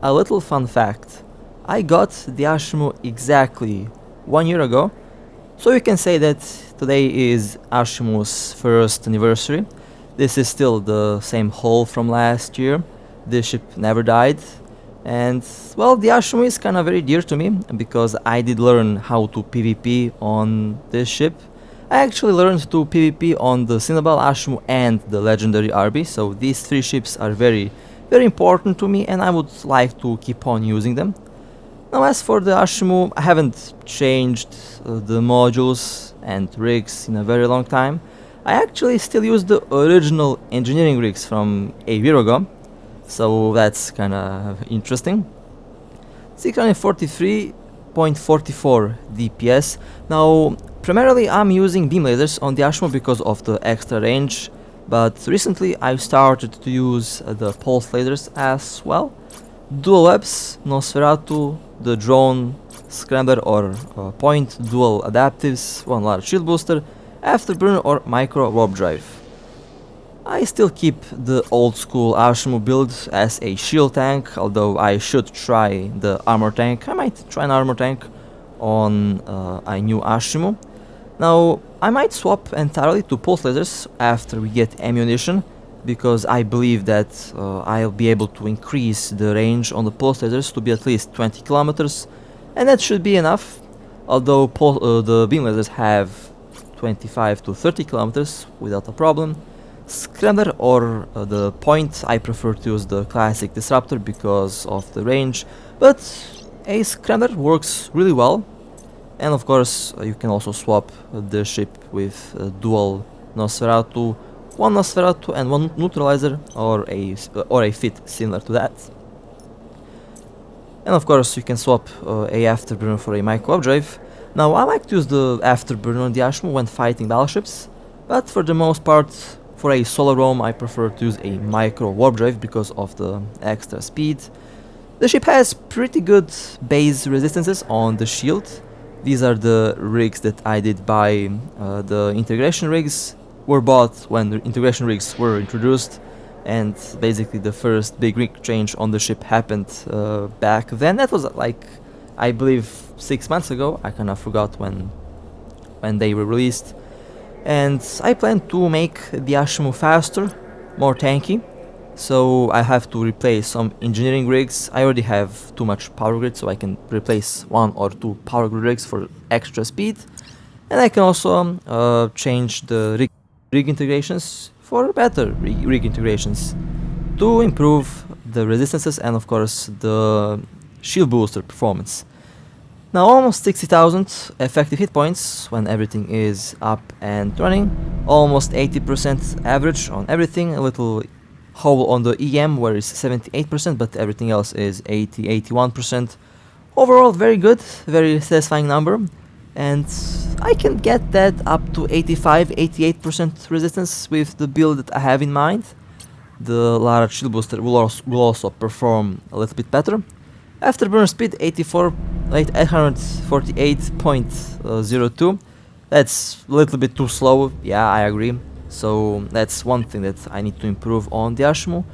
a little fun fact. I got the Ashimu exactly 1 year ago, so you can say that today is Ashimu's first anniversary. This is still the same hull from last year. This ship never died. And well, the Ashimu is kinda very dear to me because I did learn how to PvP on this ship. I actually learned to PvP on the Cinnabal, Ashimu and the legendary RB, so these three ships are very important to me and I would like to keep on using them. Now as for the Ashimu, I haven't changed the modules and rigs in a very long time. I actually still use the original engineering rigs from a year ago, so that's kinda interesting. 643.44 DPS. Now primarily I'm using beam lasers on the Ashimu because of the extra range, but recently I started to use the pulse lasers as well. Dual webs, Nosferatu, the drone, scrambler or point, dual adaptives, one large shield booster, afterburner or micro warp drive. I still keep the old school Ashimu build as a shield tank, although I should try the armor tank. I might try an armor tank on a new Ashimu. Now I might swap entirely to pulse lasers after we get ammunition, because I believe that I'll be able to increase the range on the pulse lasers to be at least 20 kilometers, and that should be enough, although the beam lasers have 25 to 30 kilometers without a problem. Scrambler or the point, I prefer to use the classic disruptor because of the range, but a scrambler works really well. And of course you can also swap the ship with dual Nosferatu, one Nosferatu and one neutralizer, or a fit similar to that. And of course you can swap a afterburner for a micro warp drive. Now I like to use the afterburner on the Ashimu when fighting battleships, but for the most part for a solo roam I prefer to use a micro warp drive because of the extra speed. The ship has pretty good base resistances on the shield. These are the rigs that I did buy. The integration rigs were bought when the integration rigs were introduced, and basically the first big rig change on the ship happened back then. That was like, I believe 6 months ago. I kinda forgot when they were released. And I plan to make the Ashimu faster, more tanky, so I have to replace some engineering rigs. I already have too much power grid, so I can replace 1 or 2 power grid rigs for extra speed, and I can also change the rig integrations for better rig integrations to improve the resistances and of course the shield booster performance. Now almost 60,000 effective hit points when everything is up and running, almost 80% average on everything, a little hole on the EM where it's 78%, but everything else is 81%. Overall very good, very satisfying number, and I can get that up to 85-88% resistance with the build that I have in mind. The large shield booster will also perform a little bit better. Afterburner speed 848.02. That's a little bit too slow, yeah, I agree. So that's one thing that I need to improve on the Ashimu.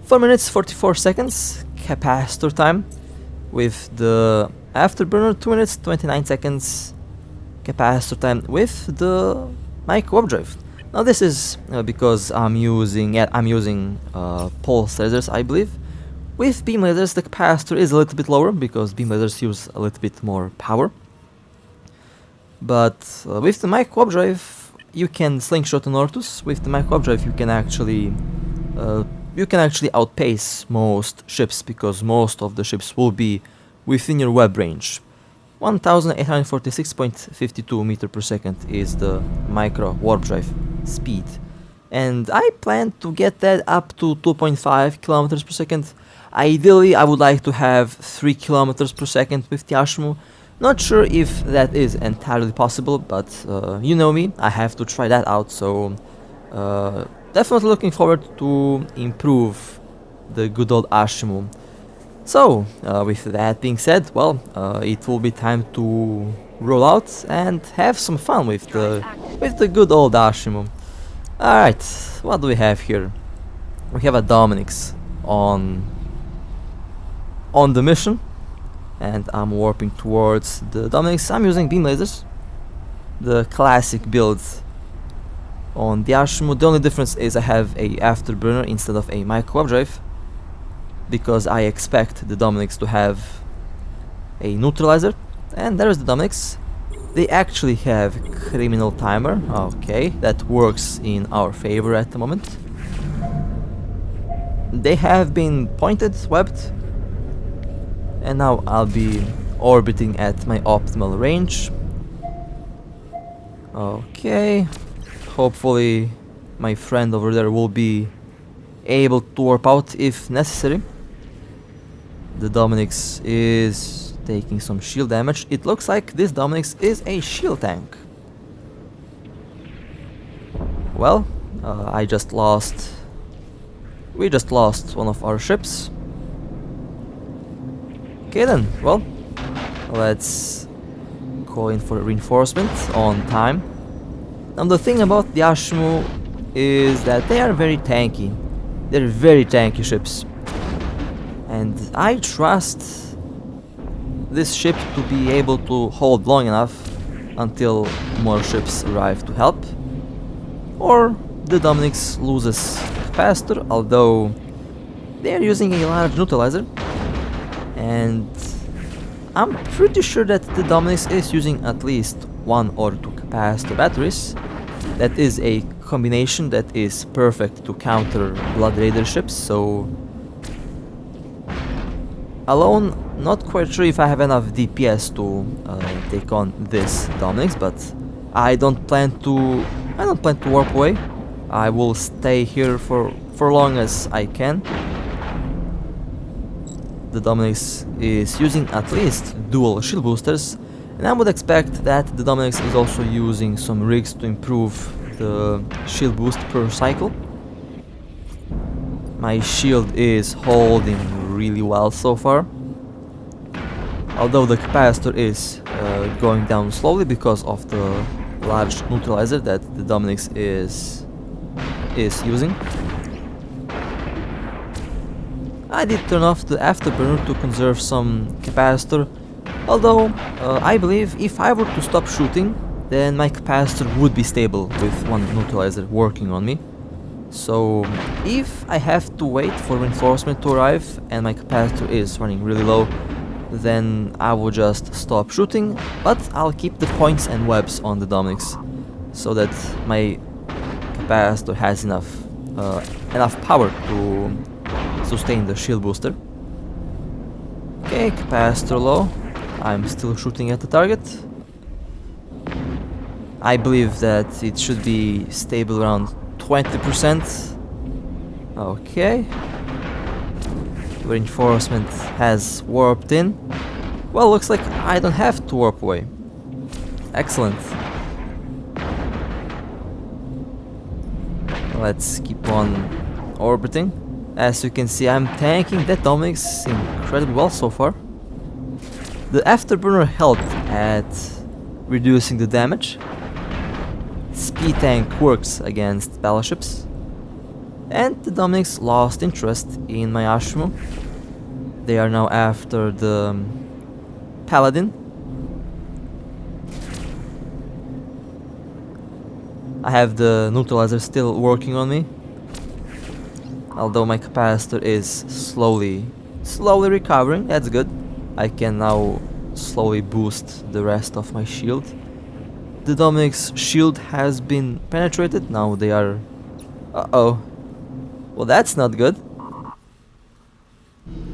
4 minutes 44 seconds capacitor time with the afterburner, 2 minutes 29 seconds capacitor time with the micro warp drive. Now this is because I'm using pulse lasers, I believe. With beam lasers the capacitor is a little bit lower because beam lasers use a little bit more power. But with the micro warp drive you can slingshot an Ortus. With the micro warp drive you can actually outpace most ships because most of the ships will be within your web range. 1846.52 meter per second is the micro warp drive speed, and I plan to get that up to 2.5 kilometers per second. Ideally I would like to have 3 kilometers per second with the Ashimu. Not sure if that is entirely possible, but you know me, I have to try that out, so definitely looking forward to improve the good old Ashimu. So, with that being said, well, it will be time to roll out and have some fun with the good old Ashimu. Alright, what do we have here? We have a Dominix on on the mission, and I'm warping towards the Dominix. I'm using beam lasers, the classic build on the Ashimu. The only difference is I have a afterburner instead of a micro warp drive, because I expect the Dominix to have a neutralizer. And there is the Dominix. They actually have criminal timer. Okay, that works in our favor at the moment. They have been pointed, webbed, and now I'll be orbiting at my optimal range. Okay, hopefully my friend over there will be able to warp out if necessary. The Dominix is taking some shield damage. It looks like this Dominix is a shield tank. Well, we just lost one of our ships. Okay then, well, let's call in for reinforcement on time. Now the thing about the Ashimu is that they are very tanky. They're very tanky ships. And I trust this ship to be able to hold long enough until more ships arrive to help, or the Dominix loses capacitor, although they are using a large neutralizer, and I'm pretty sure that the Dominix is using at least 1 or 2 capacitor batteries. That is a combination that is perfect to counter Blood Raider ships, so alone, not quite sure if I have enough DPS to take on this Dominix, but I don't plan to warp away. I will stay here for long as I can. The Dominix is using at least dual shield boosters, and I would expect that the Dominix is also using some rigs to improve the shield boost per cycle. My shield is holding really well so far, although the capacitor is going down slowly because of the large neutralizer that the Dominix is using. I did turn off the afterburner to conserve some capacitor, although I believe if I were to stop shooting, then my capacitor would be stable with one neutralizer working on me. So if I have to wait for reinforcement to arrive and my capacitor is running really low, then I will just stop shooting, but I'll keep the points and webs on the Dominix so that my capacitor has enough power to sustain the shield booster. Okay, capacitor low. I'm still shooting at the target. I believe that it should be stable around 20%. Okay. Reinforcement has warped in. Well, looks like I don't have to warp away. Excellent. Let's keep on orbiting. As you can see, I'm tanking that Dominix incredibly well so far. The afterburner helped at reducing the damage. Speed tank works against battleships. And the Dominix lost interest in my Ashimu. They are now after the Paladin. I have the neutralizer still working on me, although my capacitor is slowly recovering. That's good. I can now slowly boost the rest of my shield. The Dominix shield has been penetrated. Now they are... Uh-oh. Well, that's not good.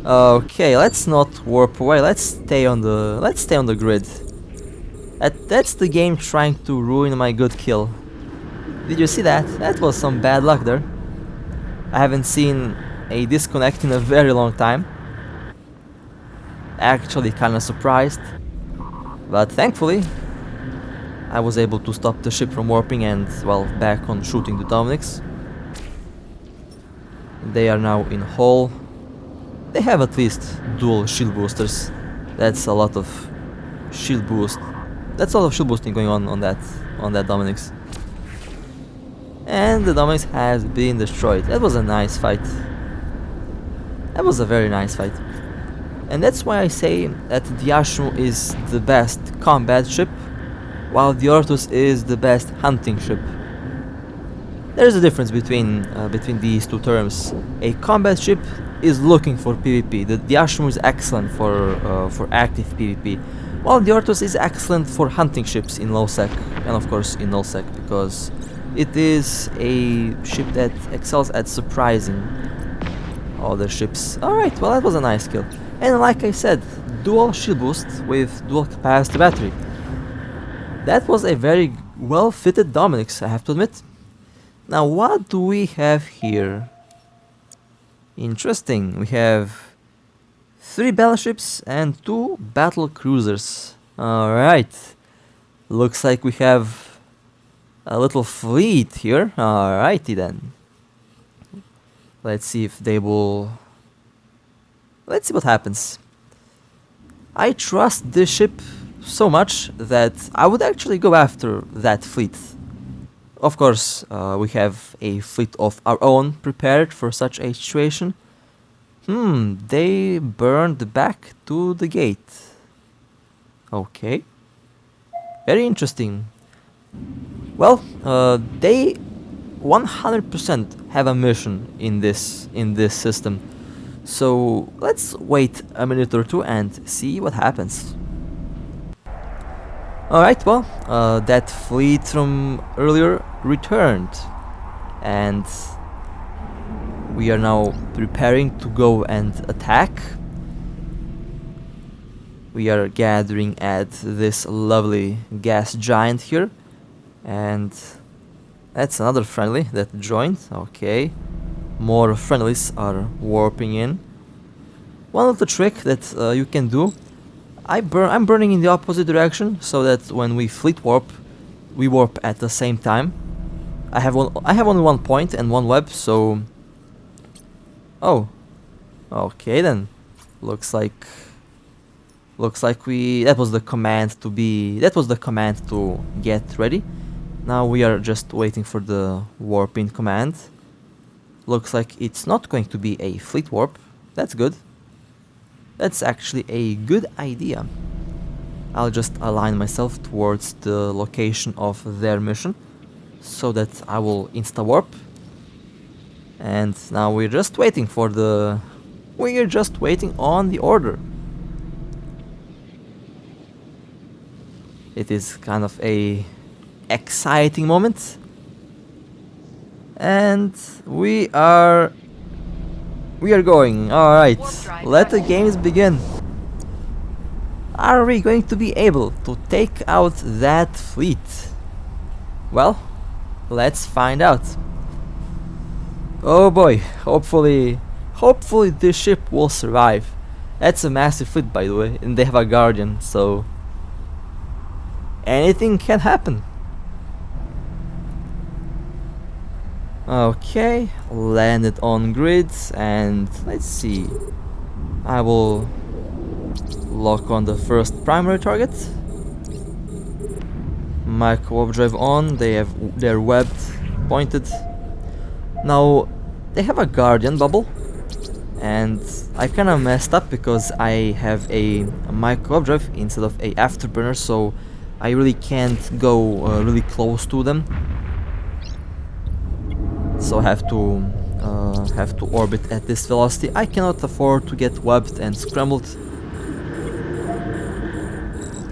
Okay, let's not warp away. Let's stay on the grid. That's the game trying to ruin my good kill. Did you see that? That was some bad luck there. I haven't seen a disconnect in a very long time. Actually kinda surprised. But thankfully, I was able to stop the ship from warping and, well, back on shooting the Dominix. They are now in hull. They have at least dual shield boosters. That's a lot of shield boost. That's a lot of shield boosting going on that Dominix. And the Dominix has been destroyed. That was a nice fight. That was a very nice fight. And that's why I say that the Ashimu is the best combat ship, while the Ortus is the best hunting ship. There's a difference between these two terms. A combat ship is looking for PvP. The Ashimu is excellent for active PvP, while the Ortus is excellent for hunting ships in low sec, and of course in null sec, because it is a ship that excels at surprising other ships. Alright, well, that was a nice kill. And like I said, dual shield boost with dual capacity battery. That was a very well fitted Dominix, I have to admit. Now what do we have here? Interesting, we have 3 battleships and 2 battle cruisers. Alright, looks like we have a little fleet here. Alrighty then. Let's see if they will... Let's see what happens. I trust this ship so much that I would actually go after that fleet. Of course, we have a fleet of our own prepared for such a situation. They burned back to the gate. Okay. Very interesting. Well, they 100% have a mission in this system. So let's wait a minute or two and see what happens. Alright, well, that fleet from earlier returned, and we are now preparing to go and attack. We are gathering at this lovely gas giant here, and that's another friendly that joined. Okay, more friendlies are warping in. One little trick that you can do, I'm burning in the opposite direction so that when we fleet warp, we warp at the same time. I have only 1 point and 1 web, so... Oh, okay then. Looks like that was the command to get ready. Now we are just waiting for the warping command. Looks like it's not going to be a fleet warp. That's good. That's actually a good idea. I'll just align myself towards the location of their mission so that I will insta warp. And now we're just waiting on the order. It is kind of a exciting moment. And we are going. Alright, let the games begin. Are we going to be able to take out that fleet? Well, let's find out. Oh boy, hopefully this ship will survive. That's a massive fleet, by the way, and they have a guardian, so anything can happen. Okay, landed on grid, and let's see. I will lock on the first primary target. Micro warp drive on. They're webbed, pointed. Now they have a guardian bubble, and I kind of messed up because I have a micro warp drive instead of a afterburner, so I really can't go really close to them. So I have to orbit at this velocity. I cannot afford to get webbed and scrambled,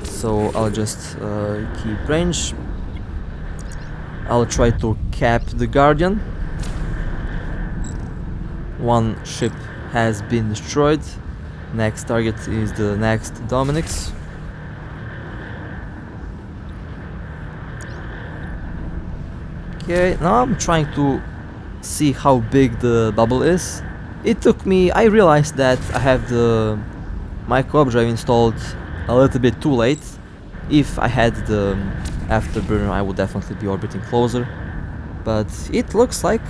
so I'll just keep range. I'll try to cap the guardian. One ship has been destroyed. Next target is the next Dominix. Okay, now I'm trying to see how big the bubble is. It took me... I realized that I have the micro warp drive installed a little bit too late. If I had the afterburner, I would definitely be orbiting closer. But it looks like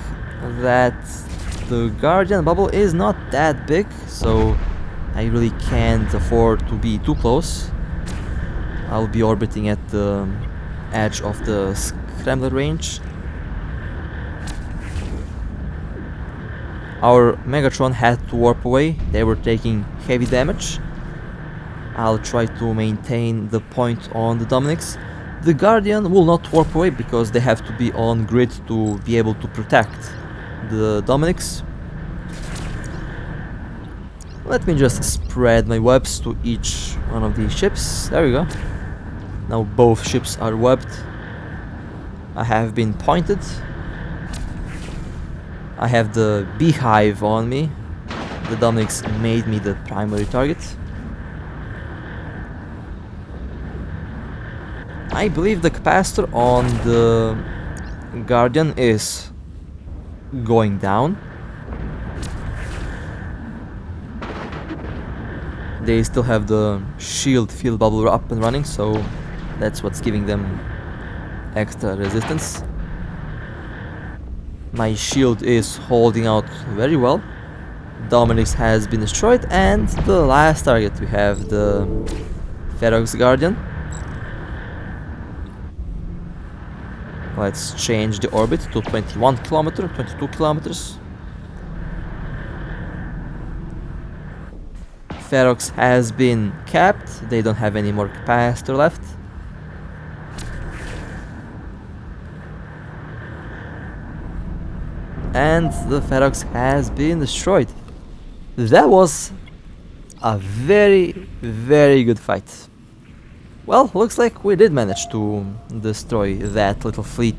that the guardian bubble is not that big, so I really can't afford to be too close. I'll be orbiting at the edge of the scrambler range. Our Megatron had to warp away, they were taking heavy damage. I'll try to maintain the point on the Dominix. The Guardian will not warp away because they have to be on grid to be able to protect the Dominix. Let me just spread my webs to each one of these ships. There we go. Now both ships are webbed. I have been pointed. I have the beehive on me. The Dominix made me the primary target. I believe the capacitor on the Guardian is going down. They still have the shield field bubble up and running, so that's what's giving them extra resistance. My shield is holding out very well. Dominix has been destroyed, and the last target we have the Ferox Guardian. Let's change the orbit to 21 kilometer, 22 kilometers. Ferox has been capped, they don't have any more capacitor left. And the Ferox has been destroyed. That was a very, very good fight. Well, looks like we did manage to destroy that little fleet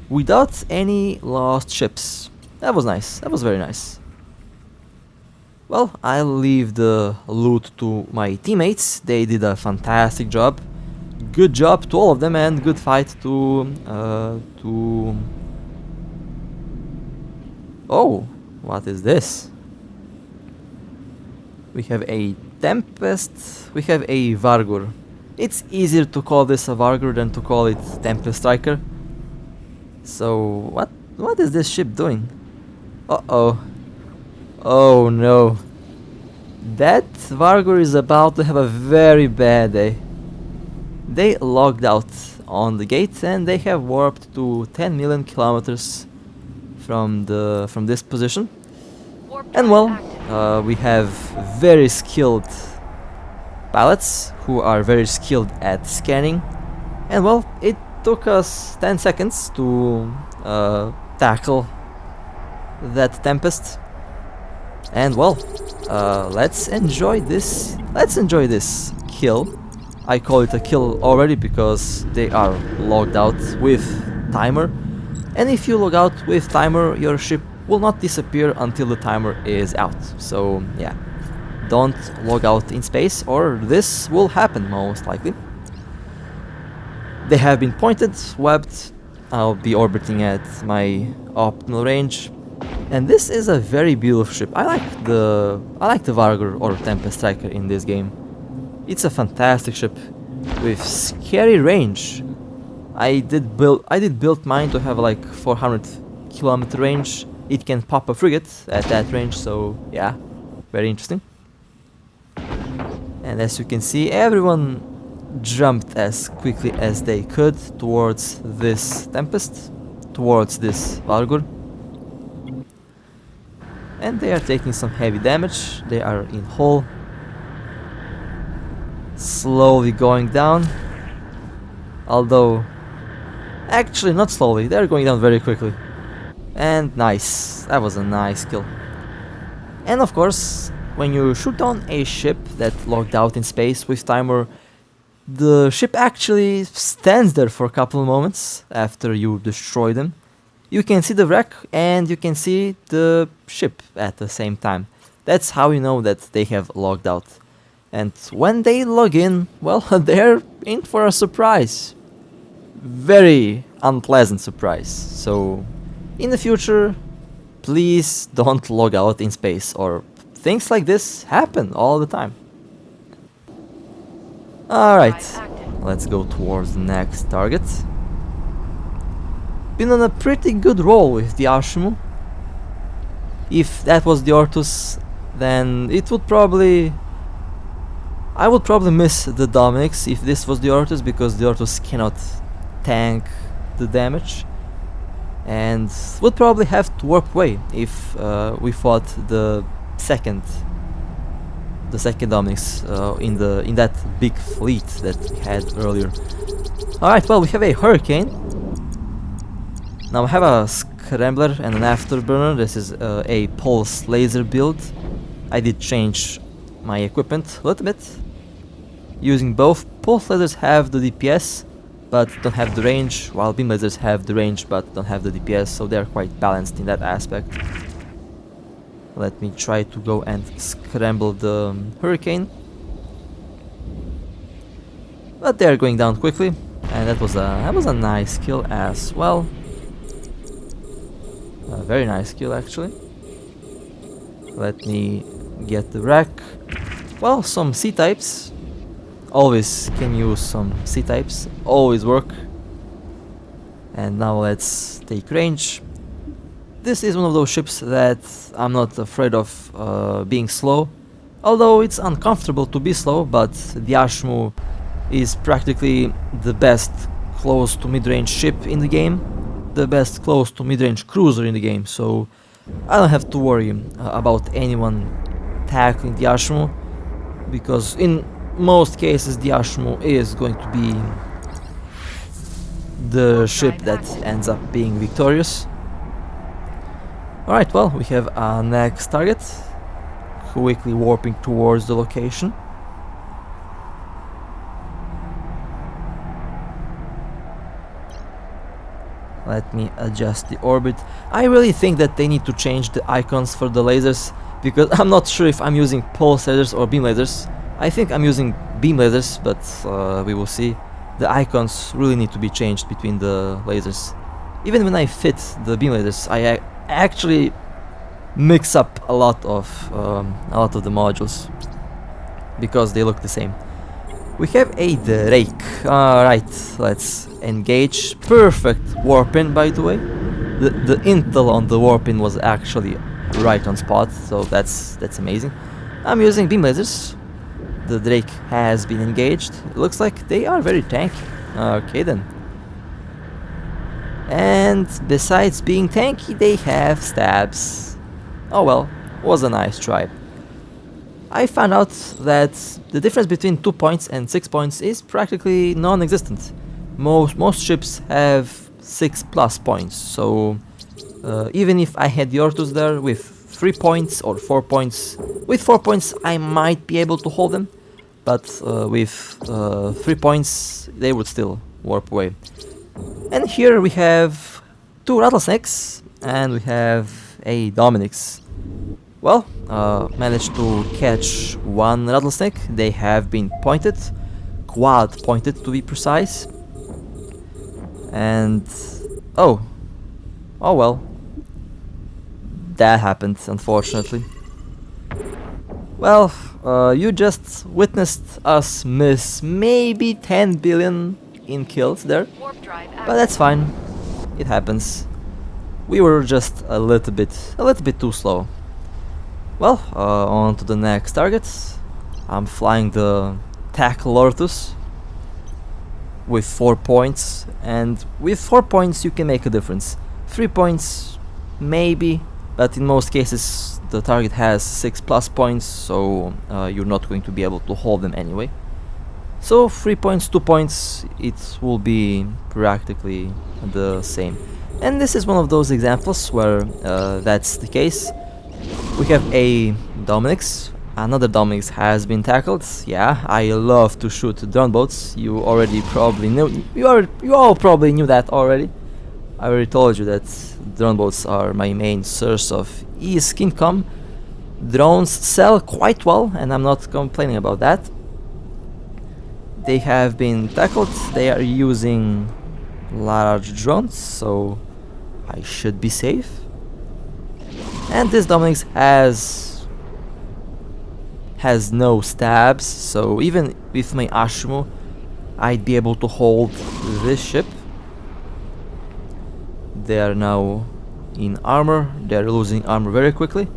without any lost ships. That was nice, that was very nice. Well, I'll leave the loot to my teammates. They did a fantastic job. Good job to all of them, and good fight to oh, what is this? We have a Tempest, we have a Vargur. It's easier to call this a Vargur than to call it Tempest Striker. So, what is this ship doing? Uh-oh. Oh no. That Vargur is about to have a very bad day. They logged out on the gate and they have warped to 10 million kilometers from this position. And well, we have very skilled pilots who are very skilled at scanning. And well, it took us 10 seconds to tackle that Tempest. And well, let's enjoy this. Let's enjoy this kill. I call it a kill already because they are logged out with timer. And if you log out with timer, your ship will not disappear until the timer is out. So yeah, don't log out in space or this will happen most likely. They have been pointed, webbed. I'll be orbiting at my optimal range. And this is a very beautiful ship. I like the Vargur or Tempest Striker in this game. It's a fantastic ship with scary range. I did build mine to have like 400 kilometer range. It can pop a frigate at that range, so yeah, very interesting. And as you can see, everyone jumped as quickly as they could towards this Tempest, towards this Vargur. And they are taking some heavy damage. They are in hull, slowly going down. Although, actually not slowly, they're going down very quickly. And nice, that was a nice kill. And of course, when you shoot down a ship that logged out in space with timer, the ship actually stands there for a couple of moments after you destroy them. You can see the wreck and you can see the ship at the same time. That's how you know that they have logged out. And when they log in, well, they're in for a surprise. Very unpleasant surprise. So, in the future, please don't log out in space, or things like this happen all the time. Alright, let's go towards the next target. Been on a pretty good roll with the Ashimu. If that was the Ortus, then it would probably... I would probably miss the Dominix if this was the Ortus, because the Ortus cannot tank the damage. and would probably have to warp away if we fought the second Dominix in that big fleet that we had earlier. Alright, well, we have a hurricane. Now I have a scrambler and an afterburner. This is a pulse laser build. I did change my equipment a little bit. Using both, pulse lasers have the DPS but don't have the range, while beam lasers have the range but don't have the DPS, so they are quite balanced in that aspect. Let me try to go and scramble the hurricane. But they are going down quickly, and that was a nice kill as well. A very nice kill actually. Let me get the wreck. Well, some C-types. Always can use some C-types, always work. And now let's take range. This is one of those ships that I'm not afraid of being slow. Although it's uncomfortable to be slow, but the Ashimmu is practically the best close to mid-range ship in the game. The best close to mid-range cruiser in the game, so I don't have to worry about anyone tackling the Ashimmu, because in most cases the Ashimmu is going to be the ship that ends up being victorious. Alright, well, we have our next target, quickly warping towards the location. Let me adjust the orbit. I really think that they need to change the icons for the lasers, because I'm not sure if I'm using pulse lasers or beam lasers. I think I'm using beam lasers, but we will see. The icons really need to be changed between the lasers. Even when I fit the beam lasers, I actually mix up a lot of the modules because they look the same. We have a Drake. Alright, let's engage. Perfect warp-in, by the way. The intel on the warp-in was actually right on spot, so that's amazing. I'm using beam lasers. The Drake has been engaged. It looks like they are very tanky. Okay then. And besides being tanky, they have stabs. Oh well, was a nice try. I found out that the difference between 2 points and 6 points is practically non-existent. Most ships have 6+ points, so even if I had the Ortus there with 3 points or 4 points, with 4 points I might be able to hold them, but with 3 points they would still warp away. And here we have 2 rattlesnakes and we have a Dominix. Well, managed to catch 1 rattlesnake. They have been pointed, quad pointed to be precise. And oh well, that happened unfortunately. Well, you just witnessed us miss maybe 10 billion in kills there, but that's fine. It happens. We were just a little bit too slow. Well, on to the next target. I'm flying the Tackle Ortus with 4 points, and with 4 points you can make a difference. 3 points maybe, but in most cases the target has 6+ points, so you're not going to be able to hold them anyway. So 3 points, 2 points, it will be practically the same. And this is one of those examples where that's the case. We have a Dominix. Another Dominix has been tackled. Yeah, I love to shoot drone boats. You already probably knew. You all probably knew that already. I already told you that drone boats are my main source of easy income. Drones sell quite well, and I'm not complaining about that. They have been tackled. They are using large drones, so I should be safe. And this Dominix has no stabs, so even with my Ashimu I'd be able to hold this ship. They are now in armor. They're losing armor very quickly.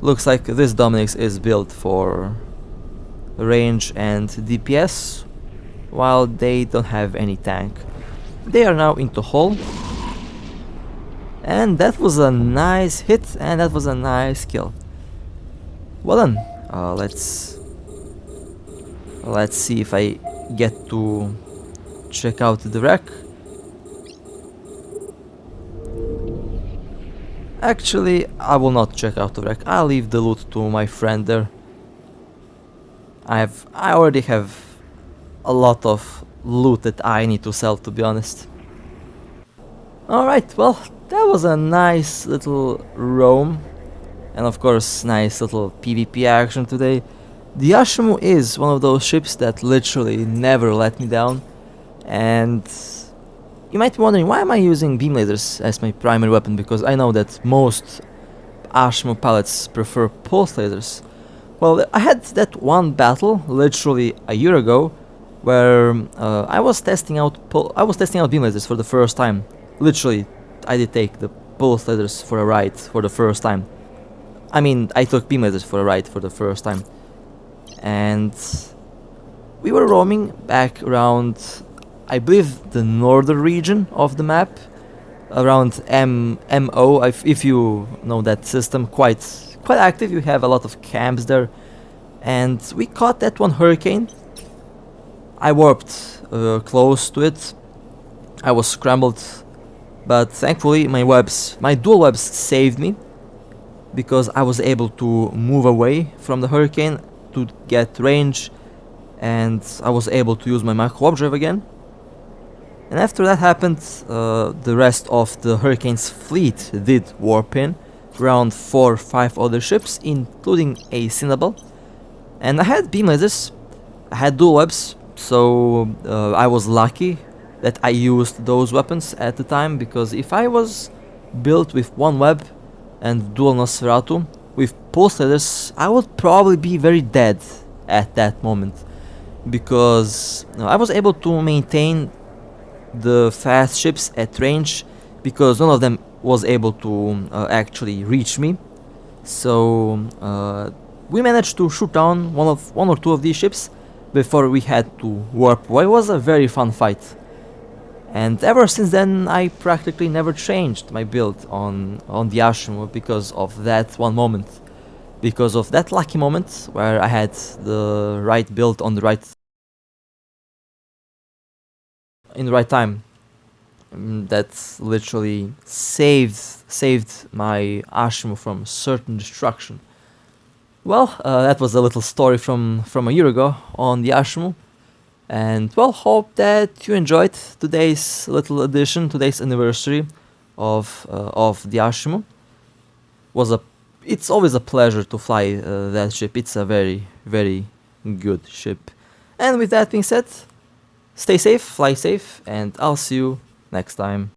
Looks like this Dominix is built for range and DPS, while they don't have any tank. They are now into hull. And that was a nice hit, and that was a nice kill. Well then, let's see if I get to check out the wreck. Actually, I will not check out the wreck. I'll leave the loot to my friend there. I already have a lot of loot that I need to sell, to be honest. Alright, well, that was a nice little roam. And of course, nice little PvP action today. The Ashimu is one of those ships that literally never let me down. And you might be wondering, why am I using beam lasers as my primary weapon? Because I know that most Ashimu pilots prefer pulse lasers. Well, I had that one battle literally a year ago, where I was testing out beam lasers for the first time. Literally, I did take the pulse lasers for a ride for the first time. I mean, I took beam lasers for a ride for the first time, and we were roaming back around, I believe, the northern region of the map, around MO. If you know that system, quite active. You have a lot of camps there, and we caught that one hurricane. I warped close to it. I was scrambled, but thankfully my dual webs saved me, because I was able to move away from the hurricane to get range, and I was able to use my micro warp drive again. And after that happened, the rest of the hurricane's fleet did warp in, around 4 or 5 other ships, including a Cinnabel. And I had beam lasers, I had dual webs, so I was lucky that I used those weapons at the time, because if I was built with one web and dual Nosferatu with pulse lasers, I would probably be very dead at that moment, because I was able to maintain the fast ships at range, because none of them was able to actually reach me. So we managed to shoot down one or two of these ships before we had to warp away. It was a very fun fight. And ever since then, I practically never changed my build on the Ashimu, because of that one moment. Because of that lucky moment where I had the right build on the right in the right time. That literally saved my Ashimu from certain destruction. Well, that was a little story from a year ago on the Ashimu. And well, hope that you enjoyed today's little edition, today's anniversary of the Ashimu. It's always a pleasure to fly that ship. It's a very, very good ship. And with that being said, stay safe, fly safe, and I'll see you next time.